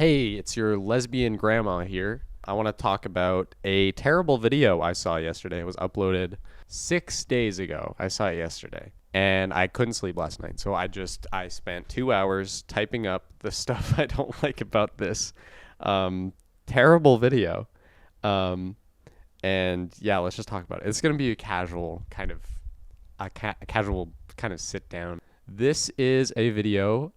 Hey, it's your lesbian grandma here. I want to talk about a terrible video I saw yesterday. It was uploaded 6 days ago. I saw it yesterday and I couldn't sleep last night. So I spent 2 hours typing up the stuff I don't like about this terrible video. And yeah, let's just talk about it. It's going to be a casual kind of sit down. This is a video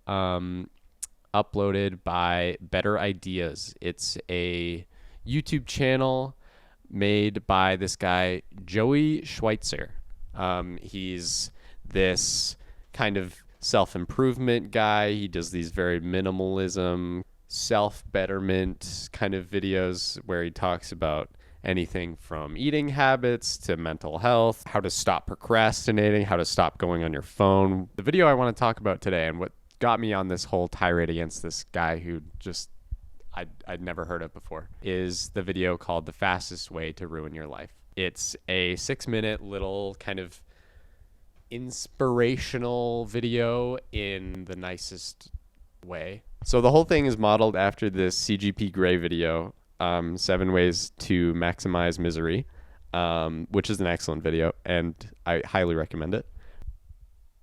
uploaded by Better Ideas. It's a YouTube channel made by this guy, Joey Schweitzer. He's this kind of self-improvement guy. He does these very minimalism, self-betterment kind of videos where he talks about anything from eating habits to mental health, how to stop procrastinating, how to stop going on your phone. The video I want to talk about today, and what got me on this whole tirade against this guy who just I'd never heard of before, is the video called The Fastest Way to Ruin Your Life. It's a 6-minute little kind of inspirational video in the nicest way. So the whole thing is modeled after this CGP Grey video, 7 Ways to Maximize Misery, which is an excellent video, and I highly recommend it.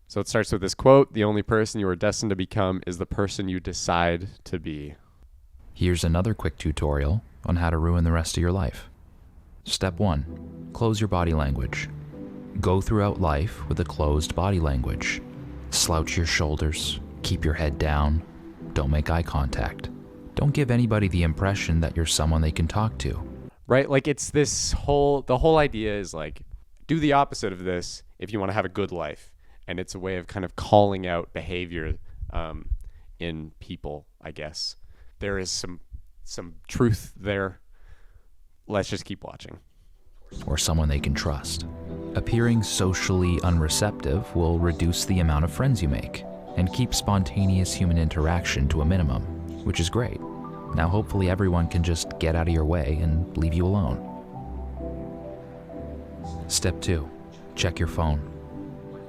So it starts with this quote: "The only person you are destined to become is the person you decide to be." Here's another quick tutorial on how to ruin the rest of your life. Step 1. Close your body language. Go throughout life with a closed body language. Slouch your shoulders, keep your head down, don't make eye contact. Don't give anybody the impression that you're someone they can talk to. Right? Like, it's the whole idea is like, do the opposite of this if you want to have a good life. And it's a way of kind of calling out behavior in people, I guess. There is some truth there. Let's just keep watching. Or someone they can trust. Appearing socially unreceptive will reduce the amount of friends you make and keep spontaneous human interaction to a minimum, which is great. Now hopefully everyone can just get out of your way and leave you alone. Step 2. Check your phone.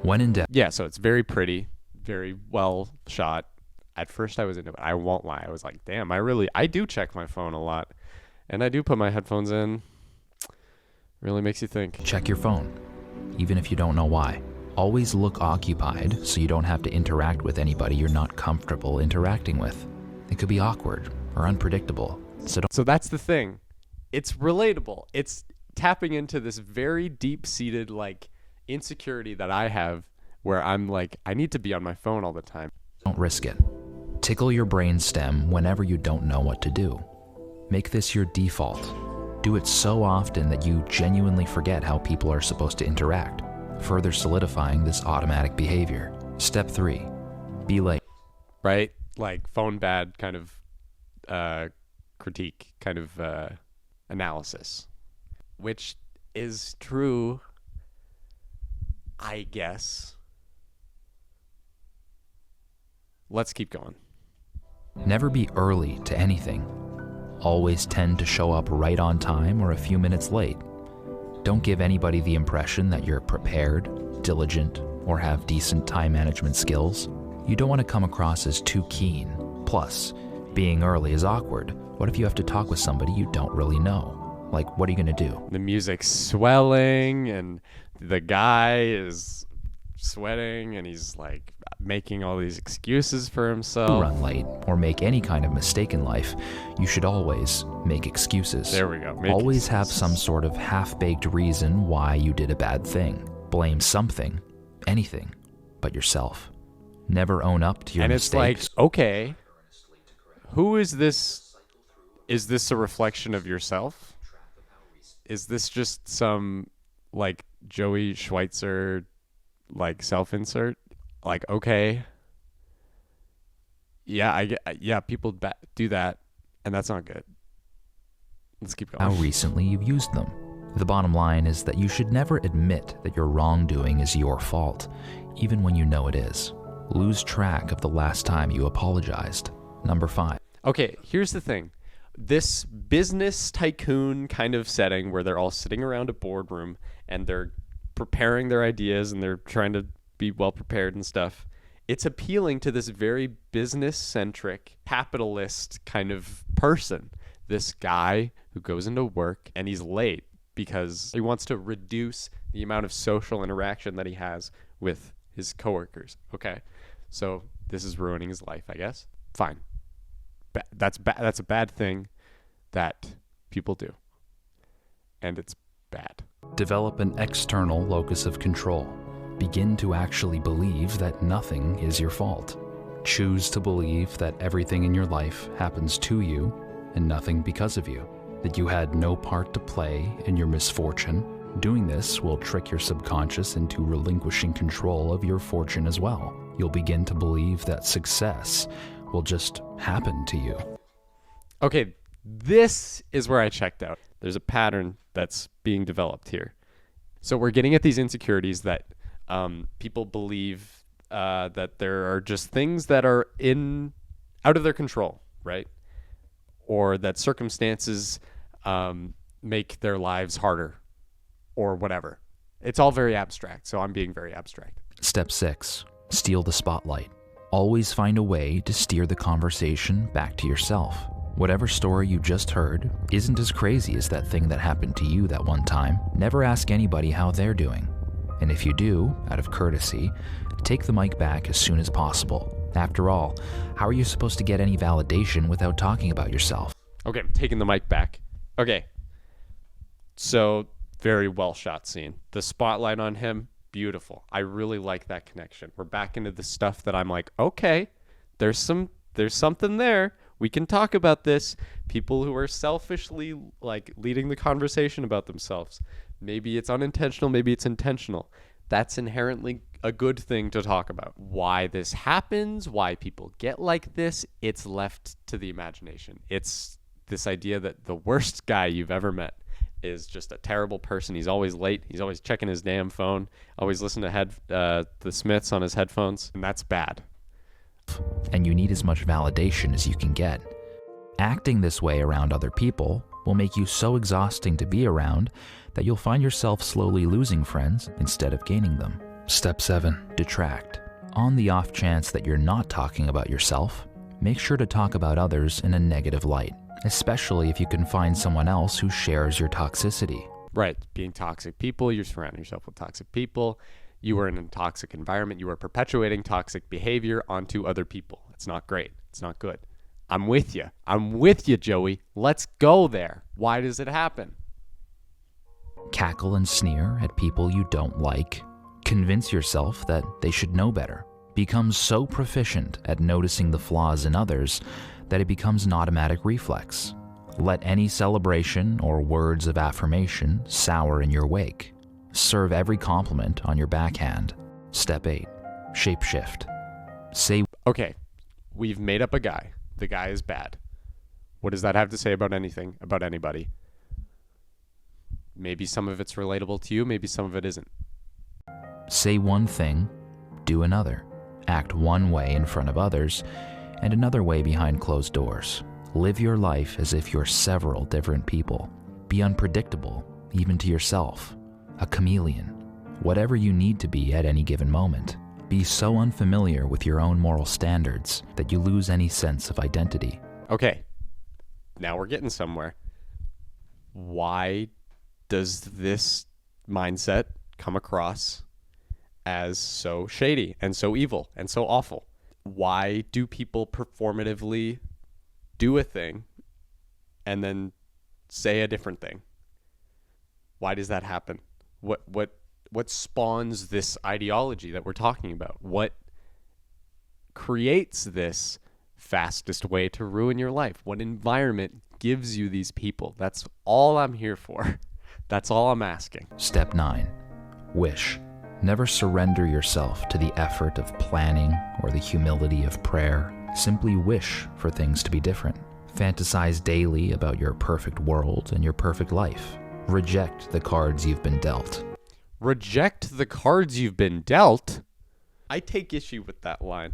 When in doubt. Yeah, so it's very pretty, very well shot. At first I was into it. I won't lie. I was like, damn, I do check my phone a lot. And I do put my headphones in. Really makes you think. Check your phone, even if you don't know why. Always look occupied so you don't have to interact with anybody you're not comfortable interacting with. It could be awkward or unpredictable. So that's the thing. It's relatable. It's tapping into this very deep-seated like insecurity that I have, where I'm like, I need to be on my phone all the time. Don't risk it. Tickle your brain stem whenever you don't know what to do. Make this your default. Do it so often that you genuinely forget how people are supposed to interact, further solidifying this automatic behavior. Step 3. Be late. Right? Like phone bad kind of critique, kind of analysis, which is true, I guess. Let's keep going. Never be early to anything. Always tend to show up right on time or a few minutes late. Don't give anybody the impression that you're prepared, diligent, or have decent time management skills. You don't want to come across as too keen. Plus, being early is awkward. What if you have to talk with somebody you don't really know? Like, what are you going to do? The music's swelling and the guy is sweating and he's like making all these excuses for himself. Run late or make any kind of mistake in life, you should always make excuses. There we go. Always have some sort of half-baked reason why you did a bad thing. Blame something, anything, but yourself. Never own up to your mistakes. It's like, okay, who is this? Is this a reflection of yourself? Is this just some like Joey Schweitzer like self-insert? Like, okay, yeah, people do that, and that's not good. Let's keep going. How recently you've used them. The bottom line is that you should never admit that your wrongdoing is your fault, even when you know it is. Lose track of the last time you apologized. Number 5. Okay, here's the thing. This business tycoon kind of setting where they're all sitting around a boardroom and they're preparing their ideas and they're trying to be well prepared and stuff. It's appealing to this very business-centric, capitalist kind of person. This guy who goes into work and he's late because he wants to reduce the amount of social interaction that he has with his coworkers. Okay, so this is ruining his life, I guess. Fine. That's a bad thing that people do. And it's bad. Develop an external locus of control. Begin to actually believe that nothing is your fault. Choose to believe that everything in your life happens to you and nothing because of you, that you had no part to play in your misfortune. Doing this will trick your subconscious into relinquishing control of your fortune as well. You'll begin to believe that success will just happen to you. Okay, this is where I checked out. There's a pattern that's being developed here. So we're getting at these insecurities that people believe that there are just things that are out of their control, right? Or that circumstances make their lives harder or whatever. It's all very abstract, so I'm being very abstract. Step 6. Steal the spotlight. Always find a way to steer the conversation back to yourself. Whatever story you just heard isn't as crazy as that thing that happened to you that one time. Never ask anybody how they're doing. And if you do, out of courtesy, take the mic back as soon as possible. After all, how are you supposed to get any validation without talking about yourself? Okay, I'm taking the mic back. Okay, so very well shot scene. The spotlight on him, beautiful. I really like that connection. We're back into the stuff that I'm like, okay, there's something there. We can talk about this. People who are selfishly like leading the conversation about themselves. Maybe it's unintentional, maybe it's intentional. That's inherently a good thing to talk about. Why this happens, why people get like this, it's left to the imagination. It's this idea that the worst guy you've ever met is just a terrible person. He's always late. He's always checking his damn phone. Always listening to the Smiths on his headphones. And that's bad. And you need as much validation as you can get. Acting this way around other people will make you so exhausting to be around that you'll find yourself slowly losing friends instead of gaining them. Step 7. Detract. On the off chance that you're not talking about yourself, make sure to talk about others in a negative light, especially if you can find someone else who shares your toxicity. Right. Being toxic people, you're surrounding yourself with toxic people. You are in a toxic environment. You are perpetuating toxic behavior onto other people. It's not great. It's not good. I'm with you. I'm with you, Joey. Let's go there. Why does it happen? Cackle and sneer at people you don't like. Convince yourself that they should know better. Become so proficient at noticing the flaws in others that it becomes an automatic reflex. Let any celebration or words of affirmation sour in your wake. Serve every compliment on your backhand. Step 8. Shapeshift. Say, okay, we've made up a guy. The guy is bad. What does that have to say about anything, about anybody? Maybe some of it's relatable to you, maybe some of it isn't. say one thing, do another. Act one way in front of others and another way behind closed doors. Live your life as if you're several different people. Be unpredictable, even to yourself. A chameleon. Whatever you need to be at any given moment. Be so unfamiliar with your own moral standards that you lose any sense of identity. Okay, now we're getting somewhere. Why does this mindset come across as so shady and so evil and so awful? Why do people performatively do a thing and then say a different thing? Why does that happen? What spawns this ideology that we're talking about? What creates this fastest way to ruin your life? What environment gives you these people? That's all I'm here for. That's all I'm asking. Step 9. Wish. Never surrender yourself to the effort of planning or the humility of prayer. Simply wish for things to be different. Fantasize daily about your perfect world and your perfect life. Reject the cards you've been dealt. Reject the cards you've been dealt? I take issue with that line,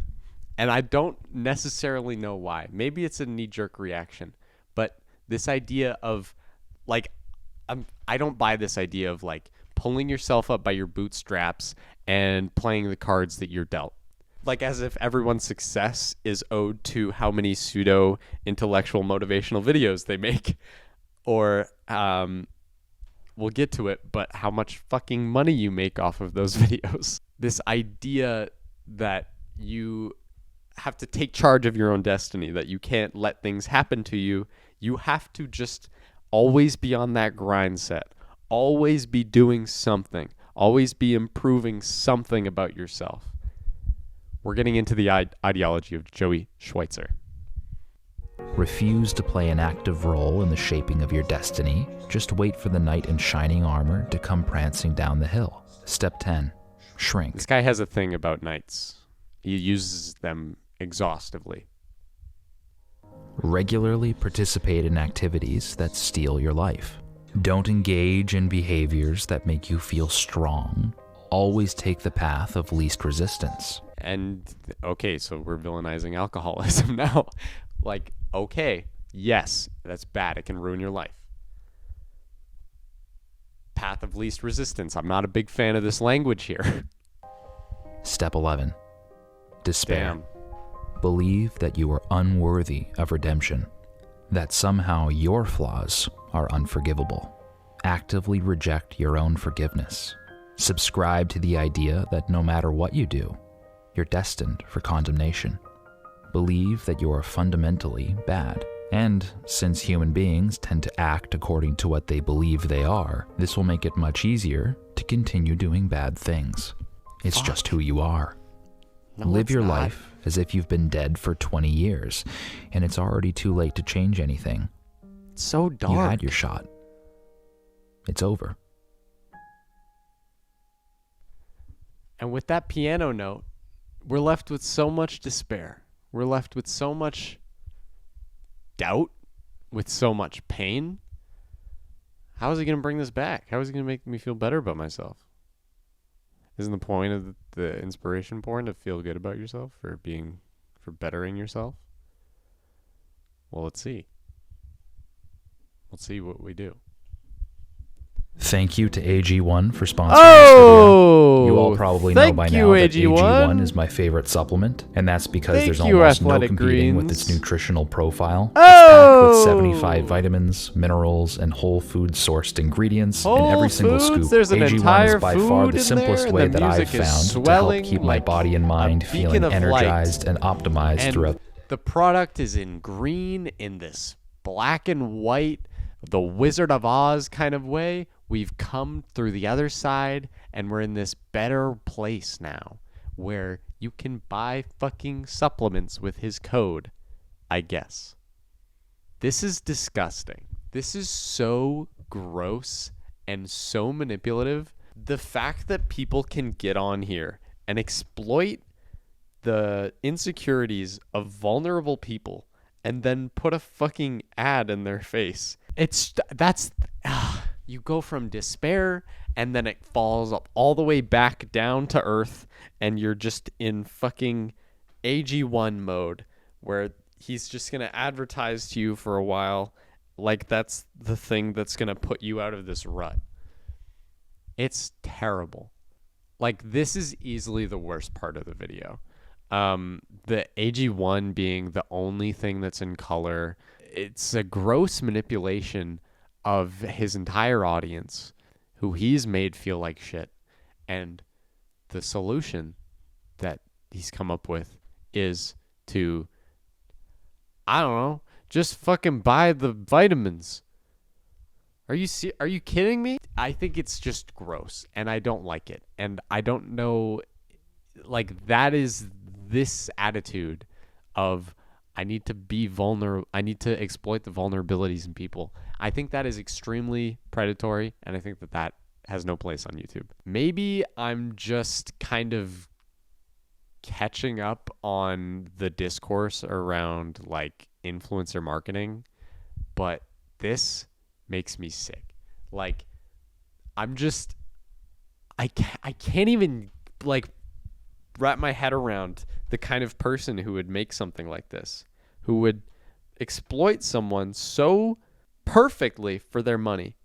and I don't necessarily know why. Maybe it's a knee-jerk reaction, but this idea of, like, I don't buy this idea of, like, pulling yourself up by your bootstraps and playing the cards that you're dealt. like as if everyone's success is owed to how many pseudo intellectual motivational videos they make, or we'll get to it, but how much fucking money you make off of those videos. This idea that you have to take charge of your own destiny, that you can't let things happen to you. You have to just always be on that grind set, always be doing something, always be improving something about yourself. We're getting into the ideology of Joey Schweitzer. Refuse to play an active role in the shaping of your destiny. Just wait for the knight in shining armor to come prancing down the hill. Step 10. Shrink. This guy has a thing about knights. He uses them exhaustively. Regularly participate in activities that steal your life. Don't engage in behaviors that make you feel strong. Always take the path of least resistance. And okay, so we're villainizing alcoholism now. Like, okay, yes, that's bad. It can ruin your life. Path of least resistance. I'm not a big fan of this language here. Step 11. Despair. Damn. Believe that you are unworthy of redemption, that somehow your flaws are unforgivable. Actively reject your own forgiveness. Subscribe to the idea that no matter what you do, you're destined for condemnation. Believe that you are fundamentally bad. And since human beings tend to act according to what they believe they are, this will make it much easier to continue doing bad things. It's just who you are. No, Live your not. life as if you've been dead for 20 years, and it's already too late to change anything. It's so dark. You had your shot. It's over. And with that piano note, we're left with so much despair. We're left with so much doubt, with so much pain. How is he going to bring this back? How is he going to make me feel better about myself? Isn't the point of the inspiration porn to feel good about yourself, for bettering yourself? Well, let's see. Let's see what we do. Thank you to AG1 for sponsoring this Oh! video. You all probably know by now that AG1. AG1 is my favorite supplement, and that's because Thank there's you, almost no Athletic competing with Greens. its nutritional profile. Oh! It's packed with 75 vitamins, minerals, and whole food sourced ingredients in Whole every single foods? scoop. There's an AG1 entire is by food far in the there, simplest and way the that I've music is found to help swelling keep my like body and mind a feeling beacon of light. energized and optimized And throughout. the product is in green, in this black and white, the Wizard of Oz kind of way. We've come through the other side, and we're in this better place now where you can buy fucking supplements with his code, I guess. This is disgusting. This is so gross and so manipulative. The fact that people can get on here and exploit the insecurities of vulnerable people and then put a fucking ad in their face. You go from despair, and then it falls up all the way back down to earth, and you're just in fucking AG1 mode, where he's just going to advertise to you for a while like that's the thing that's going to put you out of this rut. It's terrible. Like, this is easily the worst part of the video. The AG1 being the only thing that's in color. It's a gross manipulation of his entire audience, who he's made feel like shit. And the solution that he's come up with is to, I don't know, just fucking buy the vitamins. Are you kidding me? I think it's just gross, and I don't like it. And I don't know, like, that is this attitude of, I need to be vulnerable. I need to exploit the vulnerabilities in people. I think that is extremely predatory, and I think that has no place on YouTube. Maybe I'm just kind of catching up on the discourse around, like, influencer marketing, but this makes me sick. Like, I can't even, like, wrap my head around the kind of person who would make something like this, who would exploit someone so perfectly for their money.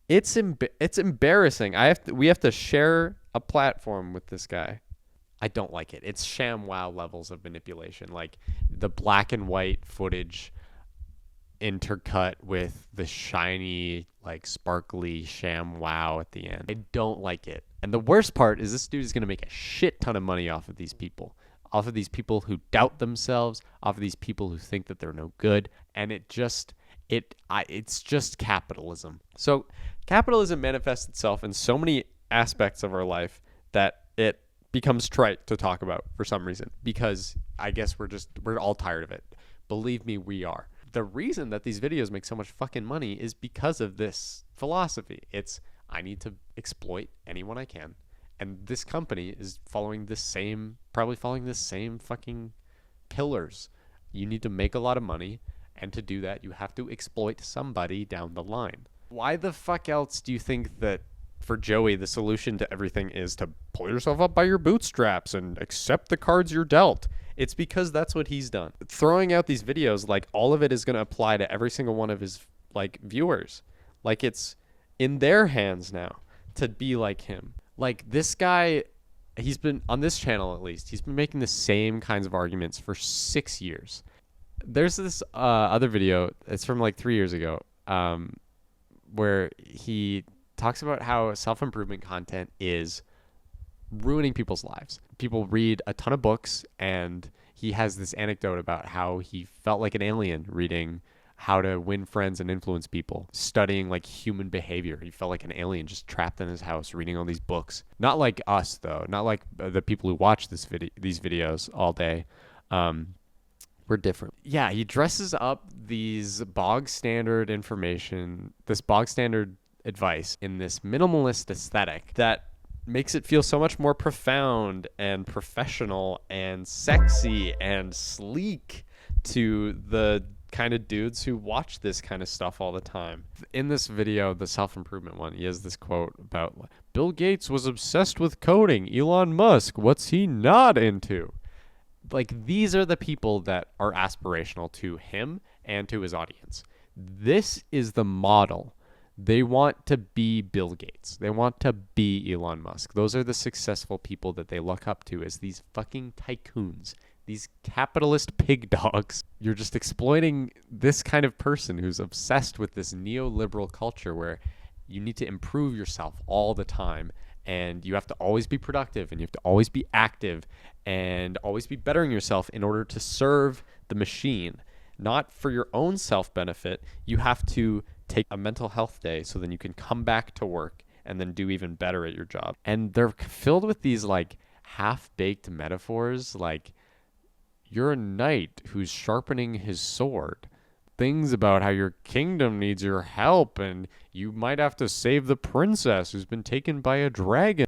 It's embarrassing. We have to share a platform with this guy. I don't like it. It's ShamWow levels of manipulation. Like the black and white footage intercut with the shiny, like sparkly ShamWow at the end. I don't like it. And the worst part is this dude is going to make a shit ton of money off of these people. Off of these people who doubt themselves, off of these people who think that they're no good. And it's just capitalism. So capitalism manifests itself in so many aspects of our life that it becomes trite to talk about for some reason, because I guess we're all tired of it. Believe me, we are. The reason that these videos make so much fucking money is because of this philosophy. It's, I need to exploit anyone I can. And this company is probably following the same fucking pillars. You need to make a lot of money, and to do that, you have to exploit somebody down the line. Why the fuck else do you think that for Joey, the solution to everything is to pull yourself up by your bootstraps and accept the cards you're dealt? It's because that's what he's done. Throwing out these videos, like all of it is going to apply to every single one of his like viewers. Like it's in their hands now to be like him. Like this guy, he's been on this channel, at least he's been making the same kinds of arguments for 6 years. There's this other video, it's from like 3 years ago, where he talks about how self-improvement content is ruining people's lives. People read a ton of books, and he has this anecdote about how he felt like an alien reading How to Win Friends and Influence People, studying like human behavior. He felt like an alien just trapped in his house reading all these books. Not like us though, not like the people who watch these videos all day. We're different. Yeah, he dresses up these bog standard information, this bog standard advice in this minimalist aesthetic that makes it feel so much more profound and professional and sexy and sleek to the kind of dudes who watch this kind of stuff all the time. In this video, the self-improvement one, he has this quote about Bill Gates was obsessed with coding. Elon Musk, what's he not into? Like, these are the people that are aspirational to him and to his audience. This is the model. They want to be Bill Gates. They want to be Elon Musk. Those are the successful people that they look up to as these fucking tycoons, these capitalist pig dogs. You're just exploiting this kind of person who's obsessed with this neoliberal culture where you need to improve yourself all the time, and you have to always be productive, and you have to always be active and always be bettering yourself in order to serve the machine, not for your own self-benefit. You have to take a mental health day so then you can come back to work and then do even better at your job. And they're filled with these like half-baked metaphors, like you're a knight who's sharpening his sword. Things about how your kingdom needs your help and you might have to save the princess who's been taken by a dragon.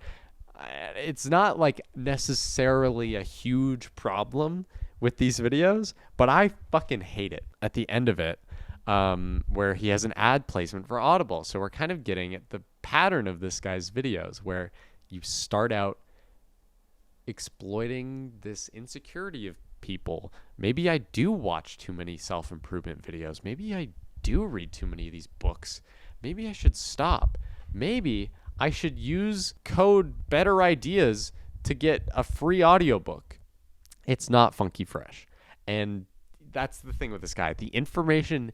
It's not like necessarily a huge problem with these videos, but I fucking hate it. At the end of it, where he has an ad placement for Audible. So we're kind of getting at the pattern of this guy's videos where you start out exploiting this insecurity of people. Maybe I do watch too many self-improvement videos. Maybe I do read too many of these books. Maybe I should stop. Maybe I should use code Better Ideas to get a free audiobook. It's not funky fresh. And that's the thing with this guy. The information,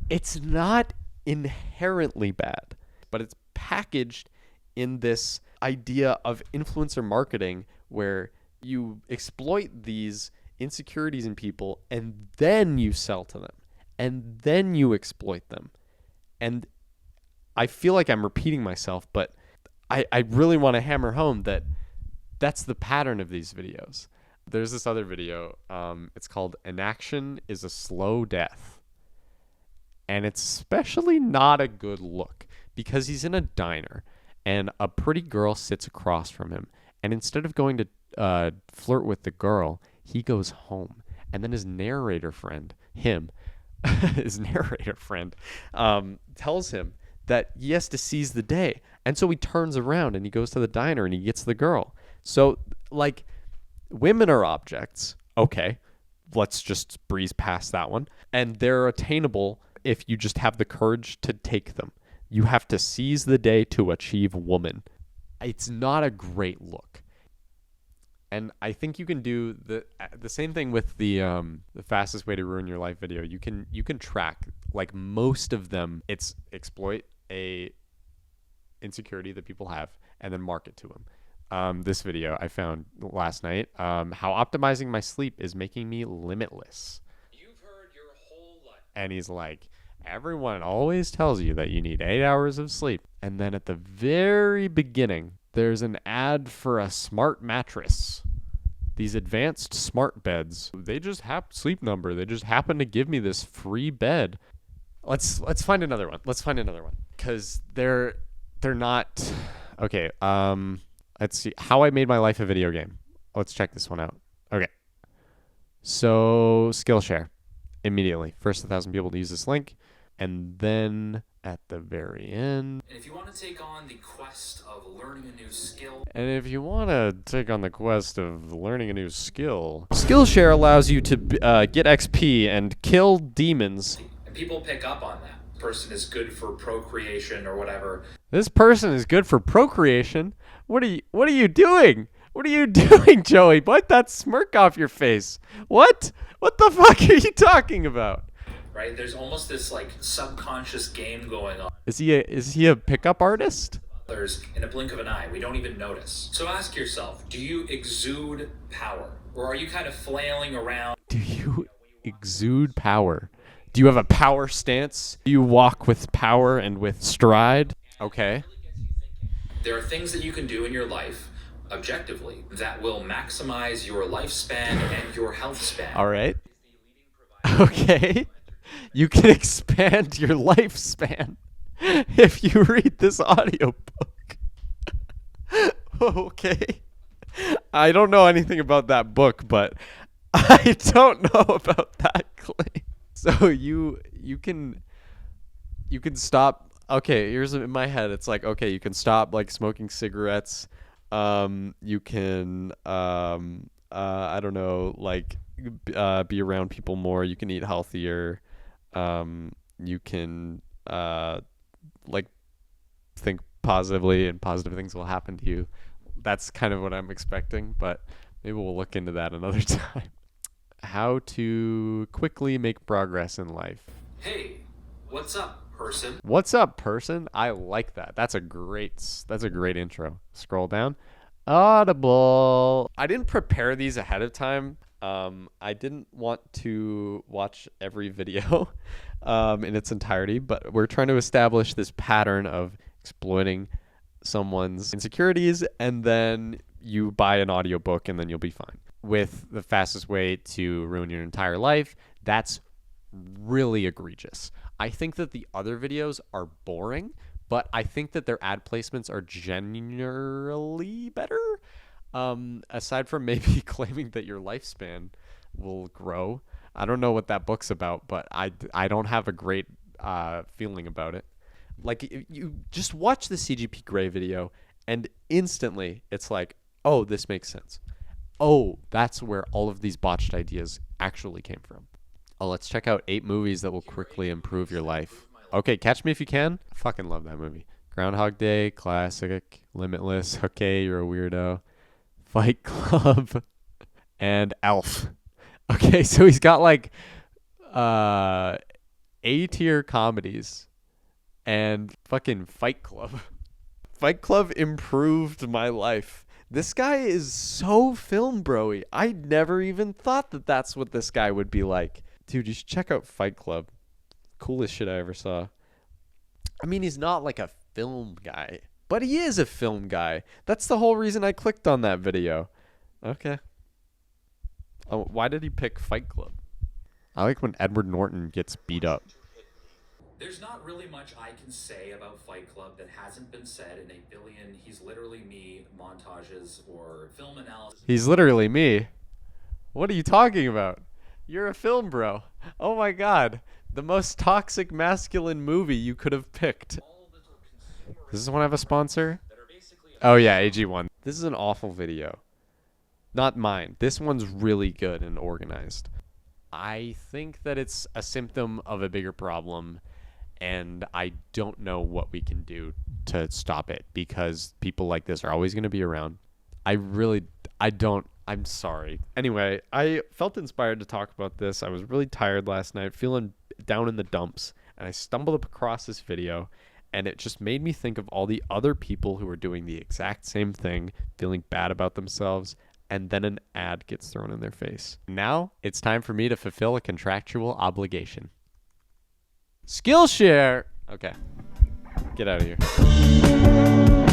it's not inherently bad, but it's packaged in this idea of influencer marketing where you exploit these insecurities in people and then you sell to them and then you exploit them. And I feel like I'm repeating myself, but I really want to hammer home that that's the pattern of these videos. There's this other video. It's called Inaction is a Slow Death. And it's especially not a good look because he's in a diner and a pretty girl sits across from him. And instead of going to flirt with the girl, he goes home. And then his narrator friend, tells him that he has to seize the day. And so he turns around and he goes to the diner and he gets the girl. So, like, women are objects. Okay, let's just breeze past that one. And they're attainable if you just have the courage to take them. You have to seize the day to achieve woman. It's not a great look. And I think you can do the same thing with the fastest way to ruin your life video. You can track, like, most of them. It's exploit a insecurity that people have and then market to them. This video I found last night, how optimizing my sleep is making me limitless. You've heard your whole life. And he's like, everyone always tells you that you need 8 hours of sleep. And then at the very beginning, there's an ad for a smart mattress. These advanced smart beds. They just have Sleep Number. They just happen to give me this free bed. Let's find another one. Let's find another one. Because they're not okay. Let's see. How I Made My Life a Video Game. Let's check this one out. Okay. So Skillshare. Immediately. First 1,000 people to use this link. And then at the very end. And if you want to take on the quest of learning a new skill. Skillshare allows you to get XP and kill demons. And people pick up on that. Person is good for procreation or whatever. This person is good for procreation? What are you doing? What are you doing, Joey? Wipe that smirk off your face. What? What the fuck are you talking about? Right? There's almost this like subconscious game going on. Is he a pickup artist? There's in a blink of an eye. We don't even notice. So ask yourself, do you exude power? Or are you kind of flailing around? Do you exude power? Do you have a power stance? Do you walk with power and with stride? Okay. There are things that you can do in your life, objectively, that will maximize your lifespan and your health span. All right. Okay. You can expand your lifespan if you read this audiobook. Okay. I don't know anything about that book, but I don't know about that claim. So you can stop. Okay, here's in my head. It's like, okay, you can stop like smoking cigarettes. You can I don't know, like be around people more. You can eat healthier. You can like think positively, and positive things will happen to you. That's kind of what I'm expecting, but maybe we'll look into that another time. How to quickly make progress in life. Hey, what's up, person? What's up, person? I like that. That's a great intro. Scroll down. Audible. I didn't prepare these ahead of time. I didn't want to watch every video in its entirety, but we're trying to establish this pattern of exploiting someone's insecurities, and then you buy an audiobook and then you'll be fine. With the fastest way to ruin your entire life, that's really egregious. I think that the other videos are boring, but I think that their ad placements are generally better. Aside from maybe claiming that your lifespan will grow. I don't know what that book's about, but I don't have a great feeling about it. Like, you just watch the CGP Grey video and instantly it's like, oh, this makes sense. Oh, that's where all of these botched ideas actually came from. Oh, let's check out 8 movies that will quickly improve your life. Okay, Catch Me If You Can. I fucking love that movie. Groundhog Day, classic. Limitless. Okay, you're a weirdo. Fight Club. And Elf. Okay, so he's got like A-tier comedies and fucking Fight Club. Fight Club improved my life. This guy is so film bro-y. I never even thought that that's what this guy would be like. Dude, you should check out Fight Club. Coolest shit I ever saw. I mean, he's not like a film guy, but he is a film guy. That's the whole reason I clicked on that video. Okay. Oh, why did he pick Fight Club? I like when Edward Norton gets beat up. There's not really much I can say about Fight Club that hasn't been said in a billion He's Literally Me montages or film analysis. He's literally me. What are you talking about? You're a film bro. Oh my god. The most toxic masculine movie you could have picked. Does this one have a sponsor? Oh yeah, AG1. This is an awful video. Not mine. This one's really good and organized. I think that it's a symptom of a bigger problem, and I don't know what we can do to stop it, because people like this are always going to be around. I I'm sorry. Anyway, I felt inspired to talk about this. I was really tired last night, feeling down in the dumps, and I stumbled across this video, and it just made me think of all the other people who are doing the exact same thing, feeling bad about themselves, and then an ad gets thrown in their face. Now, it's time for me to fulfill a contractual obligation. Skillshare! Okay. Get out of here.